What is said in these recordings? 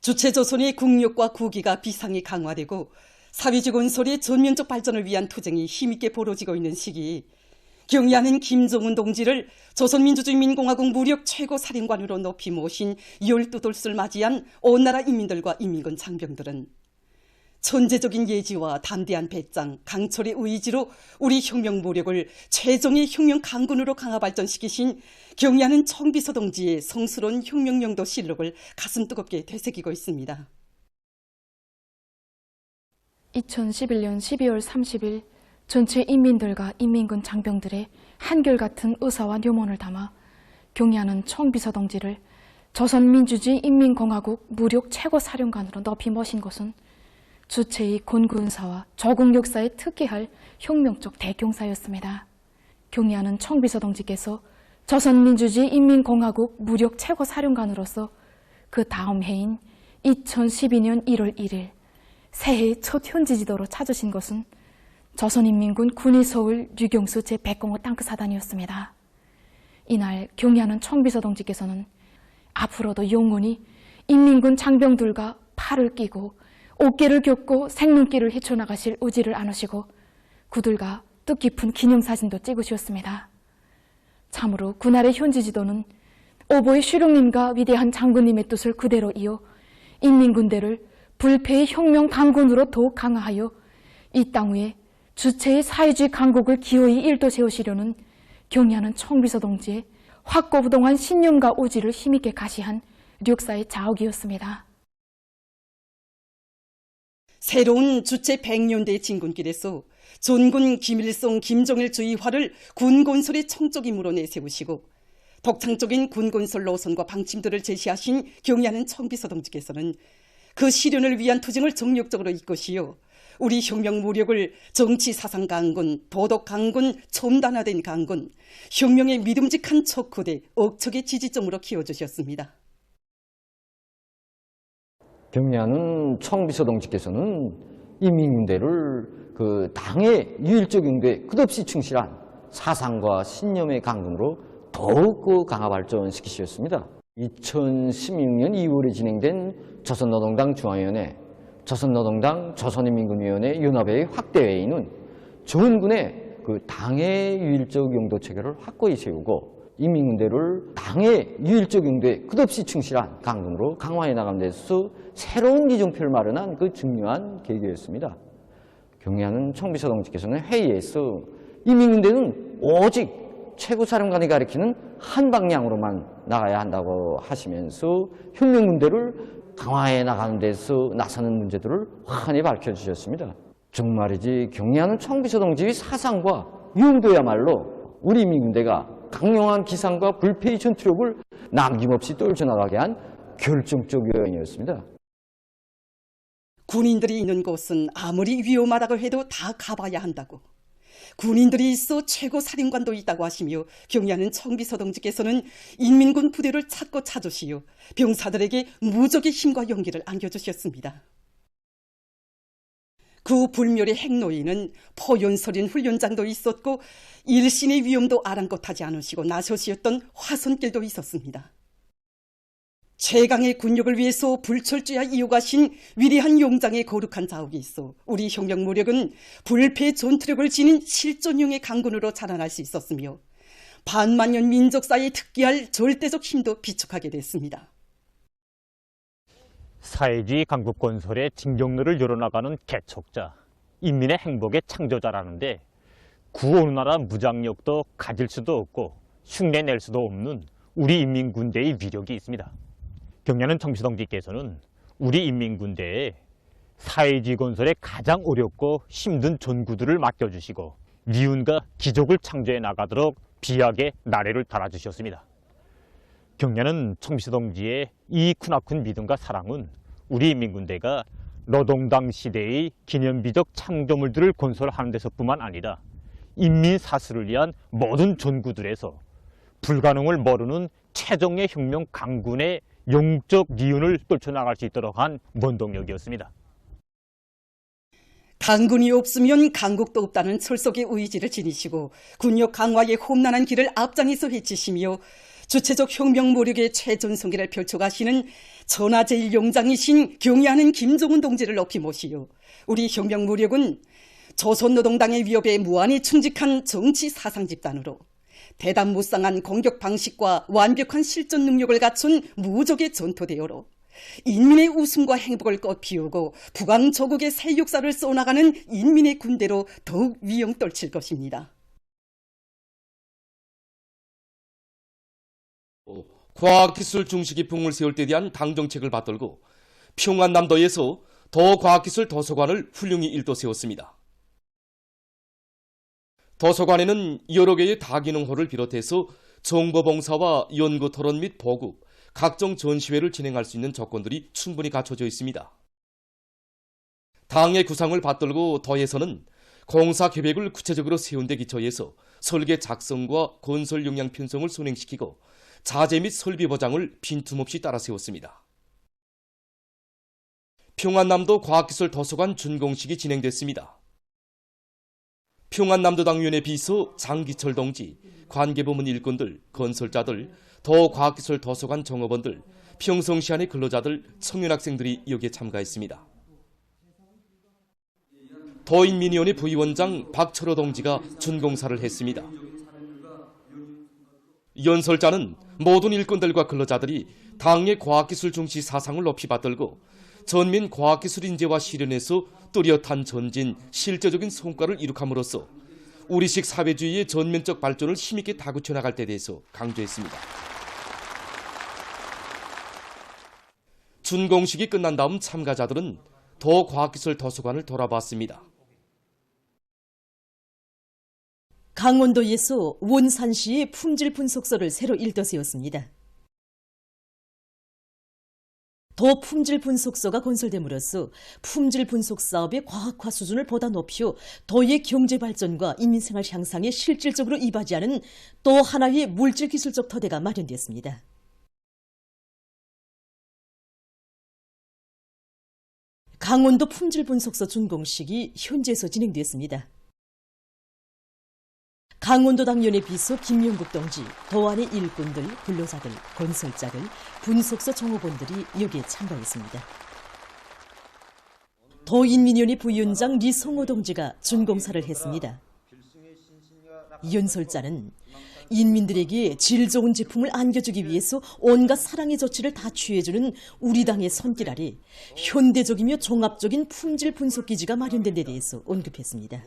주체조선의 국력과 국위가 비상이 강화되고 사회주의 건설의 전면적 발전을 위한 투쟁이 힘있게 벌어지고 있는 시기, 경의하는 김정은 동지를 조선민주주의인민공화국 무력 최고사령관으로 높이 모신 12돌을 맞이한 온 나라 인민들과 인민군 장병들은 천재적인 예지와 담대한 배짱, 강철의 의지로 우리 혁명 무력을 최종의 혁명 강군으로 강화 발전시키신 경의하는 청비서 동지의 성스러운 혁명 영도 실록을 가슴 뜨겁게 되새기고 있습니다. 2011년 12월 30일 전체 인민들과 인민군 장병들의 한결같은 의사와 뇨몬을 담아 경의하는 청비서 동지를 조선민주주의 인민공화국 무력 최고사령관으로 높이 모신 것은 주체의 권군사와 조국 역사에 특기할 혁명적 대경사였습니다. 경의하는 청비서 동지께서 조선민주주의 인민공화국 무력 최고사령관으로서 그 다음 해인 2012년 1월 1일 새해 첫 현지지도로 찾으신 것은 조선인민군 군의서울 류경수 제105 땅크사단이었습니다. 이날 경의하는 청비서 동지께서는 앞으로도 영원히 인민군 장병들과 팔을 끼고 어깨를 겹고 생명길을 헤쳐나가실 의지를 안으시고 그들과 뜻깊은 기념사진도 찍으셨습니다. 참으로 그날의 현지지도는 오보의 슈룡님과 위대한 장군님의 뜻을 그대로 이어 인민군대를 불패의 혁명 강군으로 더욱 강화하여 이 땅 위에 주체의 사회주의 강국을 기어이 일도 세우시려는 경의하는 청비서 동지의 확고부동한 신념과 의지를 힘있게 가시한 역사의 자옥이었습니다. 새로운 주체 100년대 진군길에서 존군 김일성, 김정일 주의화를 군건설의 청적임으로 내세우시고 독창적인 군건설 노선과 방침들을 제시하신 경의하는 청비서 동지께서는 그 실현을 위한 투쟁을 정력적으로 이끄시어 우리 혁명 무력을 정치 사상 강군, 도덕 강군, 첨단화된 강군, 혁명의 믿음직한 척후대, 억척의 지지점으로 키워주셨습니다. 경의하는 청비서 동지께서는 인민군대를 그 당의 유일적 용도에 끝없이 충실한 사상과 신념의 강군으로 더욱 강화 발전시키셨습니다. 2016년 2월에 진행된 조선노동당 중앙위원회, 조선노동당 조선인민군위원회 연합회의 확대회의는 전군의 그 당의 유일적 용도 체계를 확고히 세우고 인민군대를 당의 유일적 용도에 끝없이 충실한 강군으로 강화해 나가는 데서 새로운 기종표를 마련한 그 중요한 계기였습니다. 경의하는 청비서 동지께서는 회의에서 인민군대는 오직 최고사령관이 가리키는 한 방향으로만 나가야 한다고 하시면서 혁명군대를 강화해 나가는 데서 나서는 문제들을 환히 밝혀주셨습니다. 정말이지 경의하는 청비서 동지의 사상과 용도야말로 우리 인민군대가 강력한 기상과 불패의 전투력을 남김없이 떨쳐나가게 한 결정적 요인이었습니다. 군인들이 있는 곳은 아무리 위험하다고 해도 다 가봐야 한다고. 군인들이 있어 최고 사령관도 있다고 하시며 경의하는 청비서 동지께서는 인민군 부대를 찾고 찾으시어 병사들에게 무적의 힘과 용기를 안겨주셨습니다. 그 불멸의 핵노인은 포연설인 훈련장도 있었고 일신의 위험도 아랑곳하지 않으시고 나서시었던 화손길도 있었습니다. 최강의 군력을 위해서 불철주야 이어가신 위대한 용장의 거룩한 자욱이 있어 우리 혁명 무력은 불패의 전투력을 지닌 실존형의 강군으로 자라날 수 있었으며 반만년 민족사에 특기할 절대적 힘도 비축하게 됐습니다. 사회주의 강국 건설의 진경로를 열어나가는 개척자, 인민의 행복의 창조자라는데 구 어느 나라 무장력도 가질 수도 없고 흉내낼 수도 없는 우리 인민군대의 위력이 있습니다. 경의하는 청비서 동지께서는 우리 인민군대에 사회주의 건설에 가장 어렵고 힘든 전구들을 맡겨주시고 미운과 기적을 창조해 나가도록 비약의 나래를 달아주셨습니다. 경의하는 청비서 동지의 이 크나큰 믿음과 사랑은 우리 인민군대가 노동당 시대의 기념비적 창조물들을 건설하는 데서뿐만 아니라 인민사수를 위한 모든 전구들에서 불가능을 모르는 최종의 혁명 강군의 영적 미운을 떨쳐나갈 수 있도록 한 원동력이었습니다. 강군이 없으면 강국도 없다는 철석의 의지를 지니시고 군력 강화의 험난한 길을 앞장에서 헤치시며 주체적 혁명 모력의 최전성기를 펼쳐가시는 천하제일용장이신 경의하는 김종운 동지를 높이 모시어 우리 혁명 모력은 조선노동당의 위협에 무한히 충직한 정치 사상 집단으로 대담무쌍한 공격 방식과 완벽한 실전 능력을 갖춘 무적의 전투대어로 인민의 웃음과 행복을 꽃피우고 북왕조국의 새 역사를 써나가는 인민의 군대로 더욱 위용 떨칠 것입니다. 과학기술 중식이 붕을 세울 때 대한 당정책을 받들고 평안남도에서 더 과학기술 도서관을 훌륭히 일도 세웠습니다. 도서관에는 여러 개의 다기능홀을 비롯해서 정보봉사와 연구토론 및 보급, 각종 전시회를 진행할 수 있는 조건들이 충분히 갖춰져 있습니다. 당의 구상을 받들고 더에서는 공사 계획을 구체적으로 세운 데 기초해서 설계 작성과 건설 역량 편성을 선행시키고 자재 및 설비 보장을 빈틈없이 따라 세웠습니다. 평안남도 과학기술 도서관 준공식이 진행됐습니다. 평안남도당위원회 비서 장기철 동지, 관계부문 일꾼들, 건설자들, 더 과학기술 도서관 종업원들, 평성시 안의 근로자들, 청년학생들이 여기에 참가했습니다. 더인민위원회 부위원장 박철호 동지가 준공사를 했습니다. 연설자는 모든 일꾼들과 근로자들이 당의 과학기술 중시 사상을 높이 받들고 전민 과학기술 인재와 실현에서 뚜렷한 전진, 실제적인 성과를 이룩함으로써 우리식 사회주의의 전면적 발전을 힘있게 다구쳐 나갈 데 대해서 강조했습니다. 준공식이 끝난 다음 참가자들은 더 과학기술 도서관을 돌아봤습니다. 강원도에서 원산시의 품질 분석소를 새로 일도 세웠습니다. 더 품질 분석소가 건설됨으로써 품질 분석 사업의 과학화 수준을 보다 높여 도의 경제 발전과 인민생활 향상에 실질적으로 이바지하는 또 하나의 물질 기술적 토대가 마련되었습니다. 강원도 품질 분석소 준공식이 현재에서 진행되었습니다. 강원도당위원회 비서 김용국 동지, 도안의 일꾼들, 근로자들, 건설자들, 분석소 종업원들이 여기에 참가했습니다. 도인민위원회 부위원장 리성호 동지가 준공사를 했습니다. 연설자는 인민들에게 질 좋은 제품을 안겨주기 위해서 온갖 사랑의 조치를 다 취해주는 우리 당의 손길 아래 현대적이며 종합적인 품질 분석 기지가 마련된 데 대해서 언급했습니다.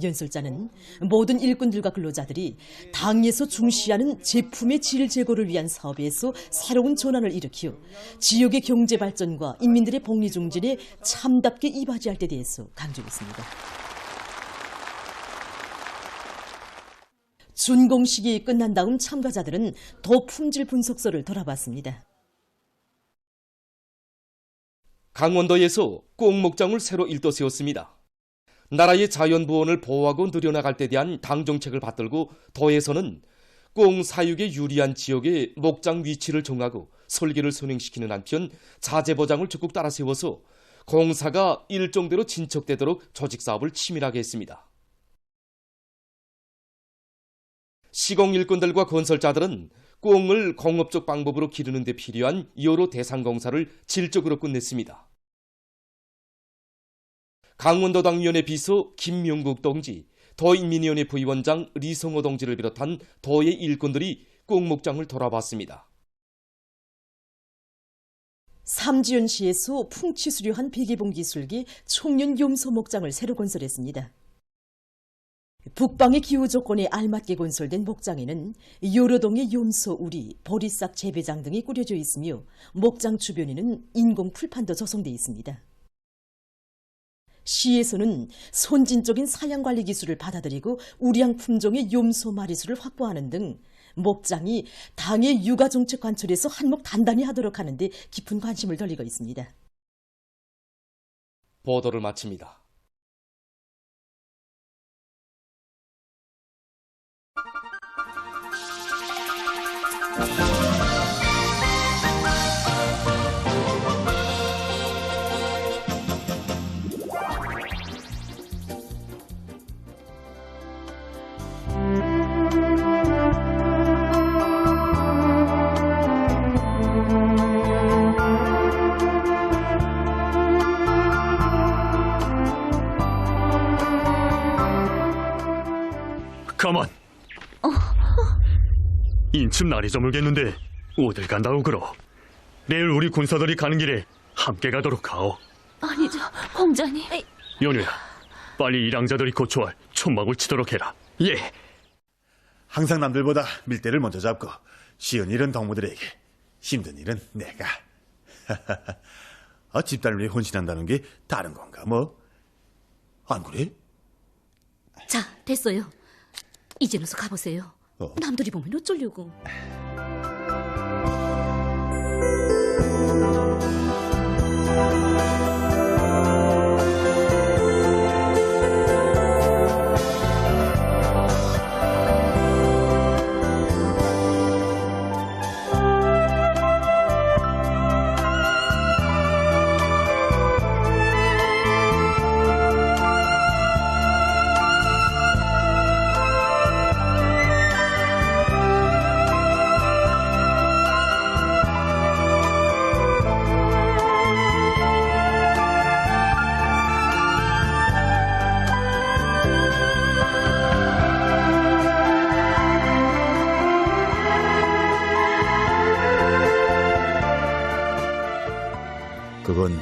연설자는 모든 일꾼들과 근로자들이 당에서 중시하는 제품의 질 제고를 위한 사업에서 새로운 전환을 일으켜 지역의 경제 발전과 인민들의 복리 증진에 참답게 이바지할 데 대해서 강조했습니다. 준공식이 끝난 다음 참가자들은 더 품질 분석소를 돌아봤습니다. 강원도에서 꽁목장을 새로 일도 세웠습니다. 나라의 자연보원을 보호하고 늘려나갈 때 대한 당정책을 받들고 도에서는 꽁 사육에 유리한 지역의 목장 위치를 정하고 설계를 선행시키는 한편 자재 보장을 적극 따라 세워서 공사가 일정대로 진척되도록 조직사업을 치밀하게 했습니다. 시공 일꾼들과 건설자들은 꽁을 공업적 방법으로 기르는 데 필요한 여러 대상 공사를 질적으로 끝냈습니다. 강원도당위원회 비서 김명국 동지, 더인민위원회 부위원장 리성호 동지를 비롯한 더의 일꾼들이 꽁목장을 돌아봤습니다. 삼지연시에서 풍치수료한 비계봉 기술기 청년 염소 목장을 새로 건설했습니다. 북방의 기후 조건에 알맞게 건설된 목장에는 여러 동의 염소 우리, 보리싹 재배장 등이 꾸려져 있으며 목장 주변에는 인공 풀판도 조성되어 있습니다. 시에서는 선진적인 사양관리 기술을 받아들이고 우량 품종의 염소 마리수를 확보하는 등 목장이 당의 육아정책 관철에서 한몫 단단히 하도록 하는 데 깊은 관심을 돌리고 있습니다. 보도를 마칩니다. 가만. 인침 날이 저물겠는데 어딜 간다고 그러? 내일 우리 군사들이 가는 길에 함께 가도록 하오. 아니죠, 공자님. 연우야, 빨리 일왕자들이 고초할 천막을 치도록 해라. 예. 항상 남들보다 밀대를 먼저 잡고 쉬운 일은 동무들에게, 힘든 일은 내가. 집단을 위해 헌신한다는 게 다른 건가 뭐? 안 그래? 자, 됐어요. 이제 어서 가보세요. 어. 남들이 보면 어쩌려고. 그건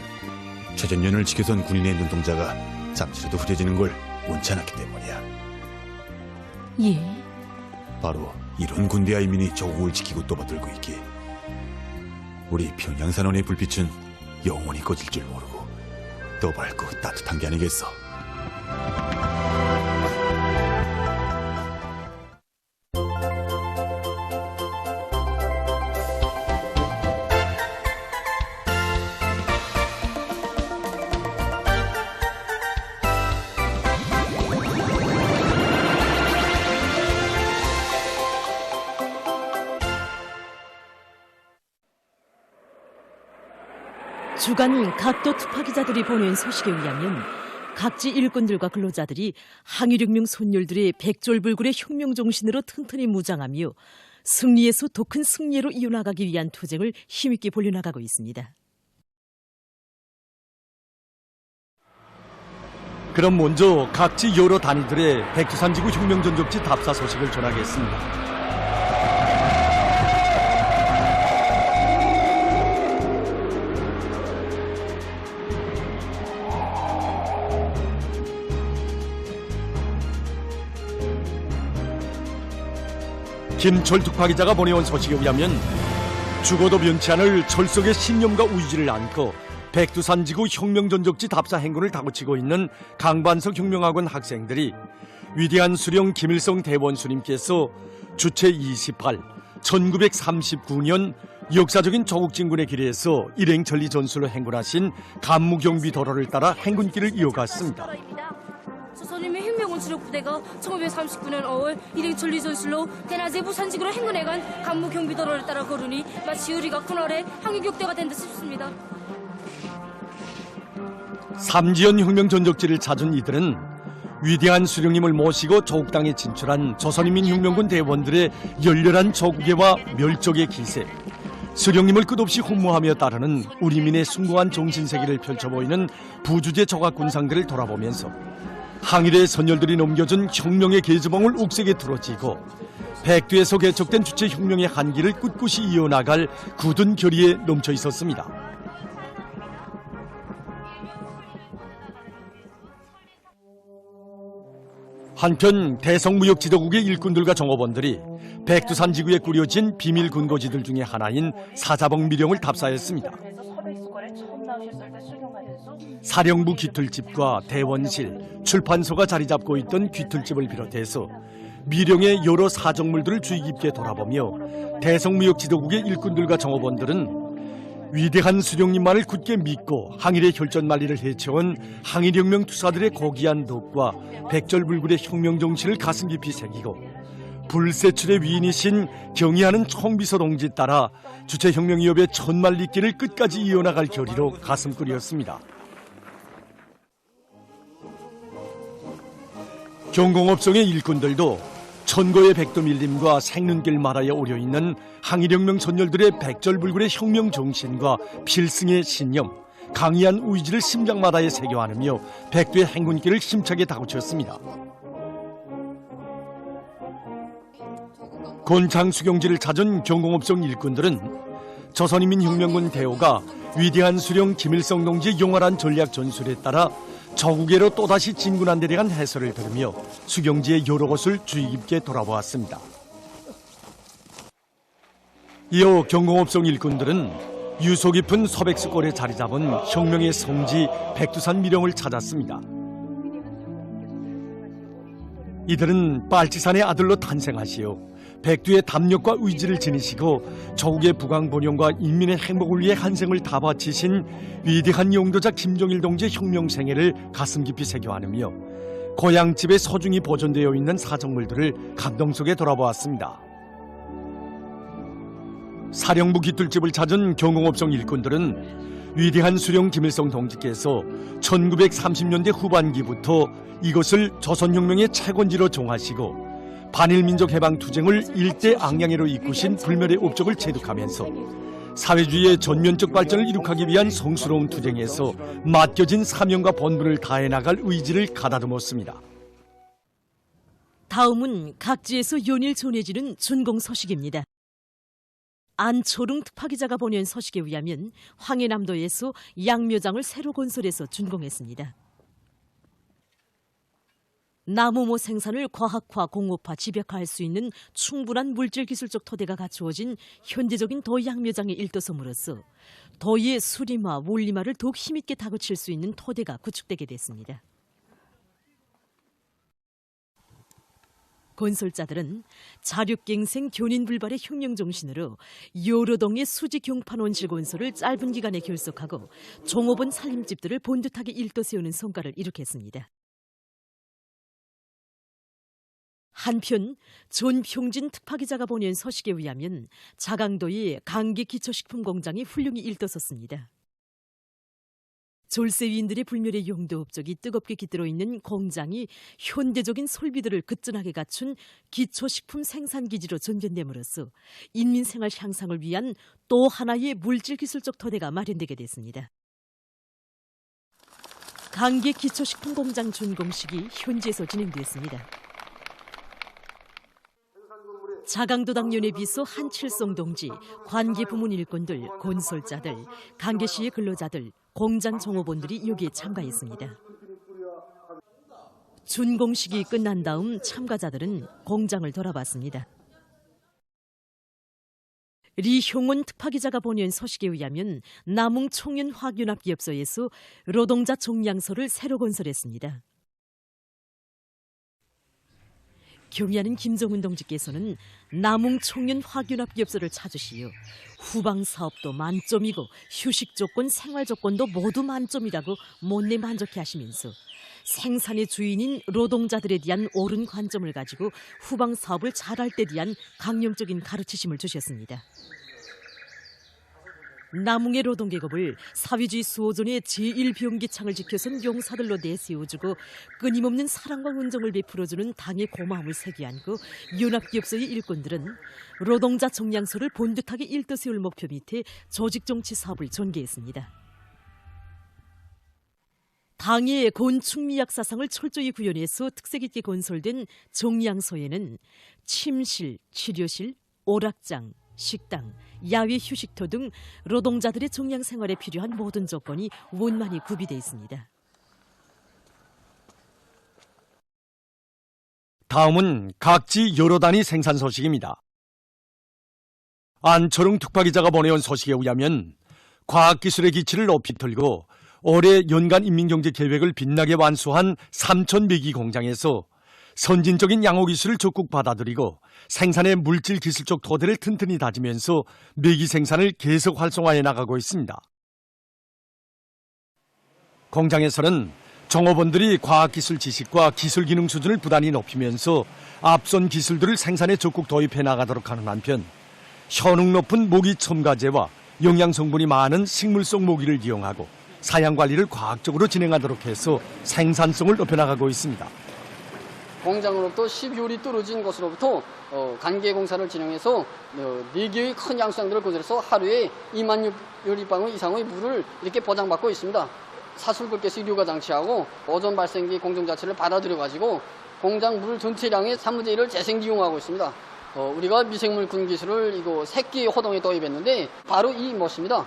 최전년을 지켜선 군인의 눈동자가 잠시라도 흐려지는 걸 원치 않았기 때문이야. 예? 바로 이런 군대와 인민이 조국을 지키고 떠받들고 있기에 우리 평양산원의 불빛은 영원히 꺼질 줄 모르고 더 밝고 따뜻한 게 아니겠어. 주간 각도 투파 기자들이 보낸 소식에 의하면 각지 일꾼들과 근로자들이 항일혁명 손율들의 백졸불굴의 혁명 정신으로 튼튼히 무장하며 승리에서 더 큰 승리로 이어나가기 위한 투쟁을 힘있게 벌려나가고 있습니다. 그럼 먼저 각지 여러 단위들의 백두산지구 혁명전적지 답사 소식을 전하겠습니다. 김철 특파 기자가 보내온 소식에 의하면 죽어도 면치 않을 철석의 신념과 의지를 안고 백두산지구 혁명전적지 답사 행군을 다그치고 있는 강반석 혁명학원 학생들이 위대한 수령 김일성 대원수님께서 주체 28, 1939년 역사적인 조국진군의 길에서 일행천리 전술로 행군하신 간무경비 도로를 따라 행군길을 이어갔습니다. 조선인민 혁명군 주력부대가 1939년 5월 일행천리 전술로 대낮에 부산지구로 행군해간 간무경비도로를 따라 걸으니 마치 우리가 그날의 항일격대가 된 듯 싶습니다. 삼지연 혁명 전적지를 찾은 이들은 위대한 수령님을 모시고 조국 땅에 진출한 조선인민혁명군 대원들의 열렬한 조국애와 멸족의 기세, 수령님을 끝없이 흠모하며 따르는 우리민의 숭고한 정신세계를 펼쳐보이는 부주제 조각군상들을 돌아보면서 항일의 선열들이 넘겨준 혁명의 계주봉을 옥색에 틀어지고 백두에서 개척된 주체 혁명의 한기를 꿋꿋이 이어나갈 굳은 결의에 넘쳐 있었습니다. 한편 대성무역지도국의 일꾼들과 정업원들이 백두산 지구에 꾸려진 비밀 근거지들 중에 하나인 사자봉 미령을 답사했습니다. 사령부 귀틀집과 대원실, 출판소가 자리 잡고 있던 귀틀집을 비롯해서 미령의 여러 사정물들을 주의 깊게 돌아보며 대성무역지도국의 일꾼들과 정업원들은 위대한 수령님만을 굳게 믿고 항일의 혈전만리를 해쳐온 항일혁명 투사들의 고귀한 덕과 백절불굴의 혁명정신을 가슴 깊이 새기고 불세출의 위인이신 경의하는 총비서 동지 따라 주체혁명위협의 천만리길을 끝까지 이어나갈 결의로 가슴 끓였습니다. 경공업성의 일꾼들도 천고의 백도밀림과 생눈길 마라에 오려있는 항일혁명 선열들의 백절불굴의 혁명 정신과 필승의 신념, 강의한 의지를 심장마다에 새겨 안으며 백두의 행군길을 힘차게 다그쳤습니다. 곤창 수경지를 찾은 경공업성 일꾼들은 조선인민혁명군 대오가 위대한 수령 김일성 동지의 용활한 전략 전술에 따라 저국해로 또다시 진군한 데 대한 해설을 들으며 수경지의 여러 곳을 주의 깊게 돌아보았습니다. 이어 경공업성 일꾼들은 유서 깊은 서백수골에 자리 잡은 혁명의 성지 백두산 미령을 찾았습니다. 이들은 빨치산의 아들로 탄생하시어 백두의 담력과 의지를 지니시고 조국의 부강본영과 인민의 행복을 위해 한 생을 다 바치신 위대한 용도자 김종일 동지의 혁명 생애를 가슴 깊이 새겨 안으며 고향집에 소중히 보존되어 있는 사정물들을 감동 속에 돌아보았습니다. 사령부 깃들집을 찾은 경공업성 일꾼들은 위대한 수령 김일성 동지께서 1930년대 후반기부터 이것을 조선혁명의 채권지로 정하시고 반일민족 해방 투쟁을 일대 앙양회로 이끄신 불멸의 업적을 체득하면서 사회주의의 전면적 발전을 이룩하기 위한 성스러운 투쟁에서 맡겨진 사명과 본분을 다해 나갈 의지를 가다듬었습니다. 다음은 각지에서 연일 전해지는 준공 소식입니다. 안초롱 특파기자가 보낸 소식에 의하면 황해남도에서 양묘장을 새로 건설해서 준공했습니다. 나무모 생산을 과학화, 공업화, 집약화할 수 있는 충분한 물질기술적 토대가 갖추어진 현대적인 도양묘장의 일도섬으로서 도의 수림화, 원림화를 더욱 힘있게 다그칠 수 있는 토대가 구축되게 됐습니다. 건설자들은 자륙갱생 견인불발의 혁명정신으로 여러 동의 수지 경판 원실 건설을 짧은 기간에 결속하고 종업원 살림집들을 본듯하게 일도 세우는 성과를 이룩했습니다. 한편 전평진 특파기자가 보낸 소식에 의하면 자강도의 강계 기초식품 공장이 훌륭히 일떠섰습니다. 졸세위인들의 불멸의 용도 업적이 뜨겁게 깃들어 있는 공장이 현대적인 설비들을 그전하게 갖춘 기초식품 생산기지로 전변됨으로써 인민생활 향상을 위한 또 하나의 물질기술적 토대가 마련되게 됐습니다. 강계 기초식품 공장 준공식이 현지에서 진행됐습니다. 자강도당 연예비서 한칠성 동지, 관계부문 일꾼들, 건설자들, 강계시의 근로자들, 공장 종업원들이 여기에 참가했습니다. 준공식이 끝난 다음 참가자들은 공장을 돌아봤습니다. 리형원 특파기자가 보낸 소식에 의하면 남웅 총연화학연합기업소에서 노동자 종량소를 새로 건설했습니다. 경의하는 김정은 동지께서는 남웅 총연화학연합기업소를 찾으시어 후방 사업도 만점이고 휴식 조건, 생활 조건도 모두 만점이라고 못내 만족해 하시면서 생산의 주인인 노동자들에 대한 옳은 관점을 가지고 후방 사업을 잘할 때 대한 강령적인 가르치심을 주셨습니다. 남웅의 노동계급을 사회주의 수호전의 제1병기창을 지켜선 용사들로 내세워주고 끊임없는 사랑과 은정을 베풀어주는 당의 고마움을 새겨 안고 연합기업소의 일꾼들은 노동자 정량소를 본듯하게 일떠세울 목표 밑에 조직정치 사업을 전개했습니다. 당의 곤충미약 사상을 철저히 구현해서 특색 있게 건설된 정량소에는 침실, 치료실, 오락장, 식당, 야외 휴식터 등 노동자들의 정량 생활에 필요한 모든 조건이 원만히 구비되어 있습니다. 다음은 각지 여러 단위 생산 소식입니다. 안철웅 특파기자가 보내온 소식에 의하면 과학기술의 기치를 높이 들고 올해 연간 인민경제계획을 빛나게 완수한 삼천매기 공장에서 선진적인 양호기술을 적극 받아들이고 생산의 물질기술적 토대를 튼튼히 다지면서 매기 생산을 계속 활성화해 나가고 있습니다. 공장에서는 종업원들이 과학기술 지식과 기술기능 수준을 부단히 높이면서 앞선 기술들을 생산에 적극 도입해 나가도록 하는 한편 효능 높은 모기 첨가제와 영양성분이 많은 식물성 모기를 이용하고 사양관리를 과학적으로 진행하도록 해서 생산성을 높여나가고 있습니다. 공장으로부터 12월이 떨어진 곳으로부터 관계 공사를 진행해서 4개의 큰 양수장들을 건설해서 하루에 2만 여리방 이상의 물을 이렇게 보장받고 있습니다. 사술급께서 유료가 장치하고 오존 발생기 공정 자체를 받아들여가지고 공장 물 전체량의 3분의 1을 재생이용하고 있습니다. 우리가 미생물 군 기술을 이거 새끼 호동에 도입했는데 바로 이 못입니다.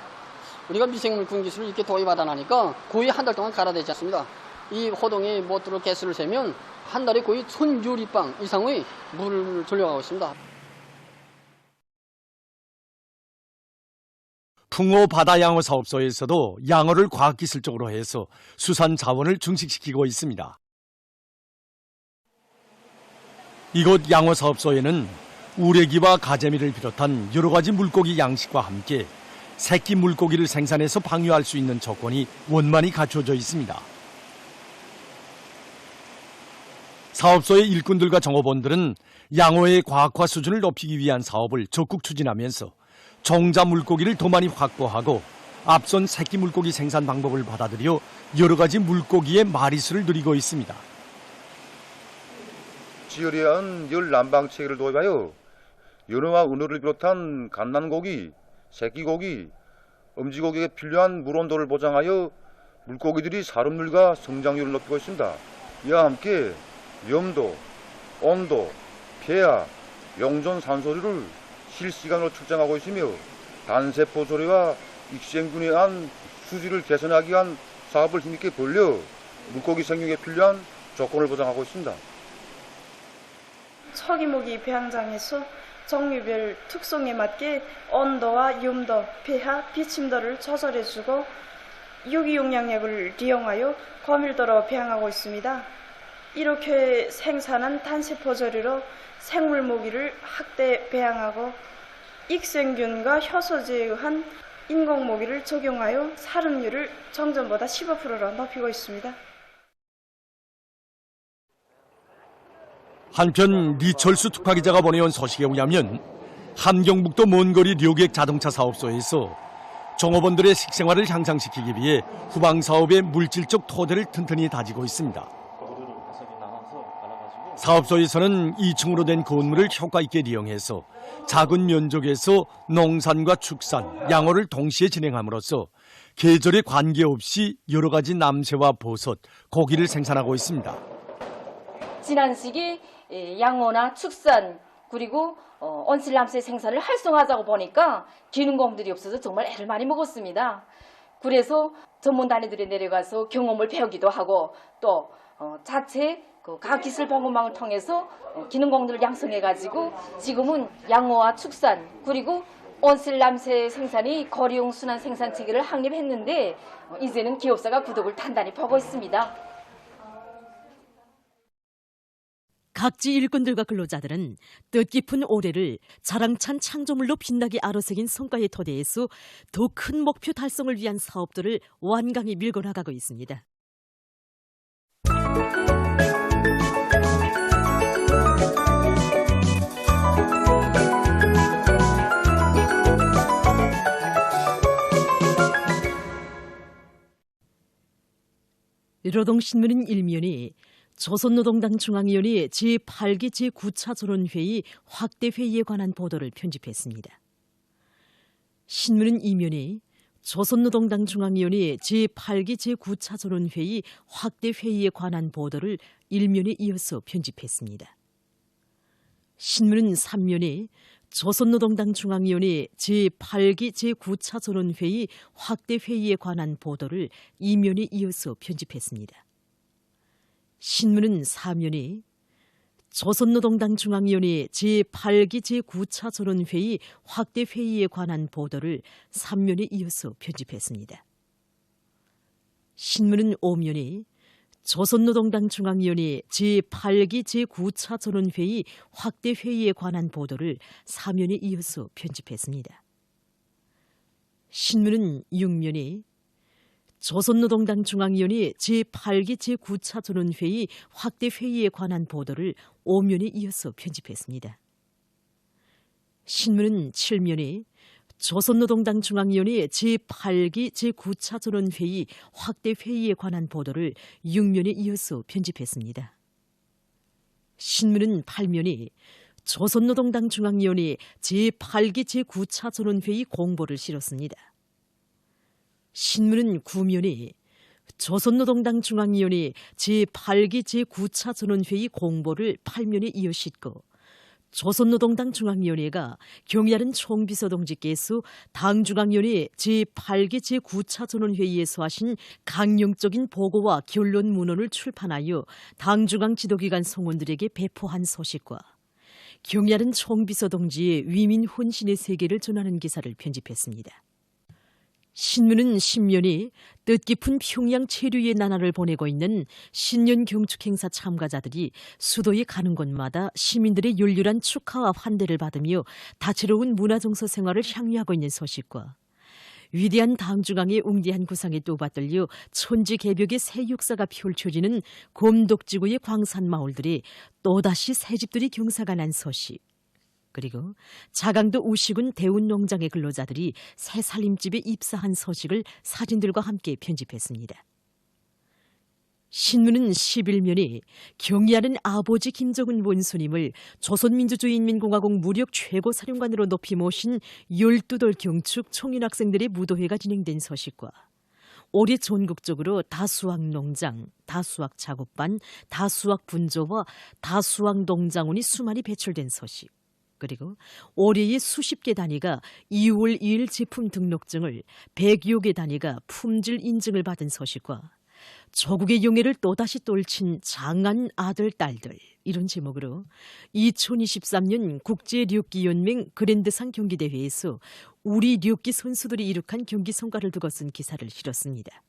우리가 미생물 군 기술을 이렇게 도입하다 나니까 거의 한 달 동안 갈아대지 않습니다. 이 호동에 못들어 개수를 세면 한 달에 거의 1000유리방 이상의 물을 돌려가고 있습니다. 풍호 바다양어 사업소에서도 양어를 과학기술적으로 해서 수산 자원을 증식시키고 있습니다. 이곳 양어 사업소에는 우레기와 가재미를 비롯한 여러 가지 물고기 양식과 함께 새끼 물고기를 생산해서 방류할 수 있는 조건이 원만히 갖춰져 있습니다. 사업소의 일꾼들과 정업원들은 양어의 과학화 수준을 높이기 위한 사업을 적극 추진하면서 종자 물고기를 더 많이 확보하고 앞선 새끼 물고기 생산 방법을 받아들여 여러 가지 물고기의 마리수를 늘리고 있습니다. 지어리한 열 난방 체계를 도입하여 연어와 은어를 비롯한 갓난고기, 새끼고기, 엄지고기에 필요한 물 온도를 보장하여 물고기들이 살음률과 성장률을 높이고 있습니다. 이와 함께 염도, 온도, 폐하, 용존 산소류를 실시간으로 측정하고 있으며 단세포 조리와 익생균에 의한 수질을 개선하기 위한 사업을 힘있게 벌려 물고기 생육에 필요한 조건을 보장하고 있습니다. 척이모기 배양장에서 종류별 특성에 맞게 온도와 염도, pH, 비침도를 조절해주고 유기용량액을 이용하여 고밀도로 배양하고 있습니다. 이렇게 생산한 단세포 조리로 생물 모기를 학대 배양하고 익생균과 효소제에 의한 인공 모기를 적용하여 살음률을 정전보다 15%로 높이고 있습니다. 한편 리철수 특파기자가 보내온 소식에 의하면 함경북도 먼거리 료객 자동차 사업소에서 종업원들의 식생활을 향상시키기 위해 후방 사업의 물질적 토대를 튼튼히 다지고 있습니다. 사업소에서는 2층으로 된 건물을 효과 있게 이용해서 작은 면적에서 농산과 축산, 양어를 동시에 진행함으로써 계절에 관계없이 여러 가지 남새와 버섯, 고기를 생산하고 있습니다. 지난 시기 양어나 축산 그리고 온실남새 생산을 활성화하자고 보니까 기능공들이 없어서 정말 애를 많이 먹었습니다. 그래서 전문 단위들이 내려가서 경험을 배우기도 하고 또 자체 과학기술 보건망을 통해서 기능공들을 양성해가지고 지금은 양어와 축산 그리고 온실남새 생산이 거리용 순환 생산 체계를 확립했는데 이제는 기업사가 구독을 단단히 보고 있습니다. 각지 일꾼들과 근로자들은 뜻깊은 올해를 자랑찬 창조물로 빛나게 아로새긴 성과의 토대에서 더 큰 목표 달성을 위한 사업들을 완강히 밀고 나가고 있습니다. 노동신문은 일면이 조선노동당 중앙위원회 제8기 제9차 전원회의 확대회의에 관한 보도를 편집했습니다. 신문은 이면에 조선노동당 중앙위원회 제8기 제9차 전원회의 확대회의에 관한 보도를 일면에 이어서 편집했습니다. 신문은 3면에 조선노동당 중앙위원회 제8기 제9차 전원회의 확대회의에 관한 보도를 2면에 이어서 편집했습니다. 신문은 4면에 조선노동당 중앙위원회 제8기 제9차 전원회의 확대회의에 관한 보도를 3면에 이어서 편집했습니다. 신문은 5면에 조선노동당 중앙위원회 제8기 제9차 전원회의 확대회의에 관한 보도를 4면에 이어서 편집했습니다. 신문은 6면에 조선노동당 중앙위원회 제8기 제9차 전원회의 확대회의에 관한 보도를 5면에 이어서 편집했습니다. 신문은 7면에 조선노동당 중앙위원회 제8기 제9차 전원회의 확대회의에 관한 보도를 6면에 이어서 편집했습니다. 신문은 8면에 조선노동당 중앙위원회 제8기 제9차 전원회의 공보를 실었습니다. 신문은 9면에 조선노동당 중앙위원회 제8기 제9차 전원회의 공보를 8면에 이어 싣고 조선노동당 중앙위원회가 경야른 총비서동지께서 당중앙위원회 제8기 제9차 전원회의에서 하신 강령적인 보고와 결론 문헌을 출판하여 당중앙 지도기관 성원들에게 배포한 소식과 경야른 총비서동지의 위민 혼신의 세계를 전하는 기사를 편집했습니다. 신문은 신년이 뜻깊은 평양 체류의 나날을 보내고 있는 신년 경축 행사 참가자들이 수도에 가는 곳마다 시민들의 열렬한 축하와 환대를 받으며 다채로운 문화정서 생활을 향유하고 있는 소식과 위대한 당중앙의 웅대한 구상에 또 받들려 천지개벽의 새 역사가 펼쳐지는 곰독지구의 광산마을들이 또다시 새집들이 경사가 난 소식, 그리고 자강도 우시군 대운농장의 근로자들이 새 살림집에 입사한 소식을 사진들과 함께 편집했습니다. 신문은 11면이 경의하는 아버지 김정은 원수님을 조선민주주의인민공화국 무력 최고사령관으로 높이 모신 12돌 경축 청년학생들의 무도회가 진행된 소식과 올해 전국적으로 다수학 농장, 다수학 작업반, 다수학 분조와 다수학 농장원이 수많이 배출된 소식, 그리고 올해의 수십 개 단위가 2월 2일 제품 등록증을 100여 개 단위가 품질 인증을 받은 소식과 조국의 영예를 또다시 떨친 장한 아들, 딸들, 이런 제목으로 2023년 국제력기연맹 그랜드상 경기대회에서 우리 력기 선수들이 이룩한 경기 성과를 두고 쓴 기사를 실었습니다.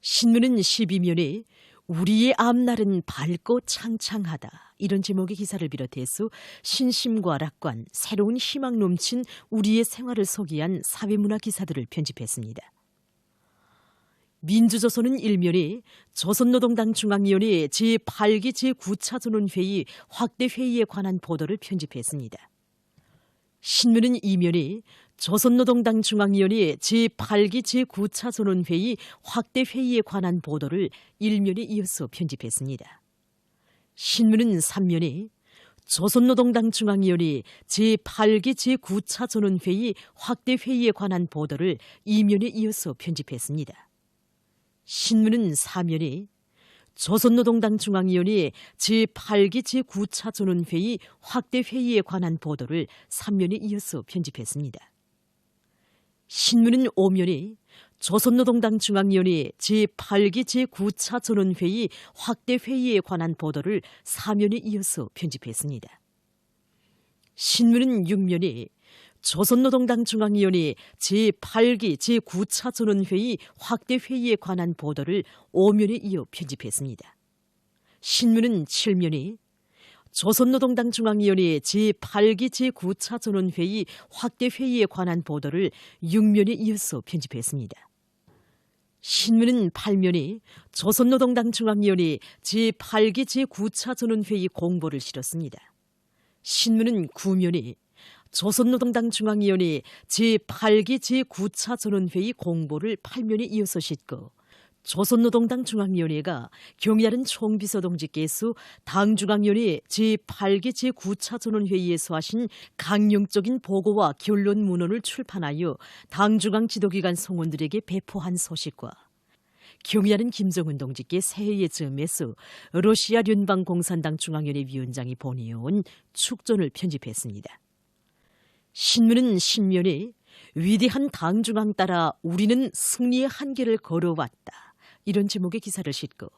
신문은 12면에 우리의 앞날은 밝고 창창하다, 이런 제목의 기사를 비롯해서 신심과 락관, 새로운 희망 넘친 우리의 생활을 소개한 사회문화 기사들을 편집했습니다. 민주조선은 일면에 조선노동당 중앙위원회 제8기 제9차 전원회의 확대회의에 관한 보도를 편집했습니다. 신문은 이면에 조선노동당 중앙위원회 제8기 제9차 전원회의 확대회의에 관한 보도를 일면에 이어서 편집했습니다. 신문은 3면에 조선노동당 중앙위원회 제8기 제9차 전원회의 확대회의에 관한 보도를 2면에 이어서 편집했습니다. 신문은 4면에 조선노동당 중앙위원회 제8기 제9차 전원회의 확대회의에 관한 보도를 3면에 이어서 편집했습니다. 신문은 5면에 조선노동당 중앙위원회 제8기 제9차 전원회의 확대회의에 관한 보도를 4면에 이어서 편집했습니다. 신문은 6면에 조선노동당 중앙위원회 제8기 제9차 전원회의 확대회의에 관한 보도를 5면에 이어 편집했습니다. 신문은 7면에 조선노동당 중앙위원회 제8기 제9차 전원회의 확대회의에 관한 보도를 6면에 이어서 편집했습니다. 신문은 8면에 조선노동당 중앙위원회 제8기 제9차 전원회의 공보를 실었습니다. 신문은 9면에 조선노동당 중앙위원회 제8기 제9차 전원회의 공보를 8면에 이어서 싣고 조선노동당 중앙위원회가 경야른 총비서동지께서 당중앙위원회 제8기 제9차 전원회의에서 하신 강령적인 보고와 결론 문헌을 출판하여 당중앙 지도기관 성원들에게 배포한 소식과 경야른 김정은 동지께 새해의 즈음에서 러시아 연방공산당 중앙위원회 위원장이 보내온 축전을 편집했습니다. 신문은 신면에 위대한 당중앙 따라 우리는 승리의 한계를 걸어왔다, 이런 제목의 기사를 싣고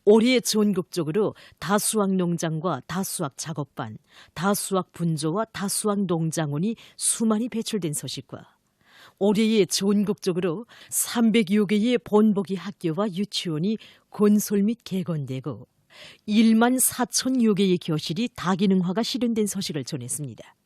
올해 전국적으로 다수학 농장과 다수학 작업반, 다수학 분조와 다수학 농장원이 수많이 배출된 소식과 올해에 전국적으로 300여 개의 본보기 학교와 유치원이 건설 및 개건되고 1만 4천여 개의 교실이 다기능화가 실현된 소식을 전했습니다.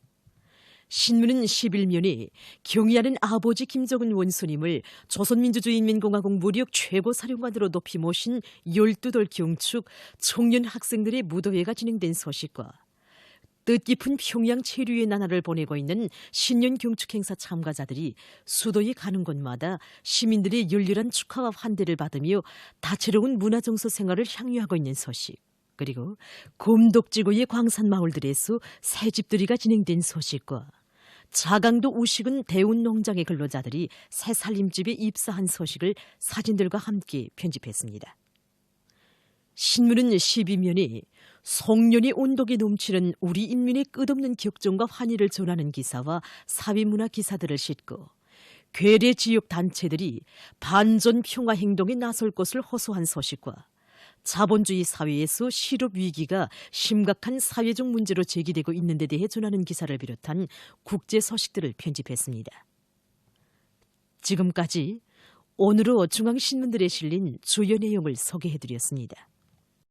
신문은 11면에 경의하는 아버지 김정은 원수님을 조선민주주의인민공화국 무력 최고사령관으로 높이 모신 12돌 경축 청년 학생들의 무도회가 진행된 소식과 뜻깊은 평양 체류의 나날을 보내고 있는 신년 경축 행사 참가자들이 수도에 가는 곳마다 시민들의 열렬한 축하와 환대를 받으며 다채로운 문화정서 생활을 향유하고 있는 소식, 그리고 곰독지구의 광산마을들에서 새집들이가 진행된 소식과 자강도 우시군 대운농장의 근로자들이 새 살림집에 입사한 소식을 사진들과 함께 편집했습니다. 신문은 12면에 송년이 온덕이 넘치는 우리 인민의 끝없는 격정과 환희를 전하는 기사와 사회문화 기사들을 싣고 괴뢰 지역 단체들이 반전 평화 행동에 나설 것을 호소한 소식과 자본주의 사회에서 실업 위기가 심각한 사회적 문제로 제기되고 있는 데 대해 전하는 기사를 비롯한 국제 소식들을 편집했습니다. 지금까지 오늘의 중앙신문들에 실린 주요 내용을 소개해드렸습니다.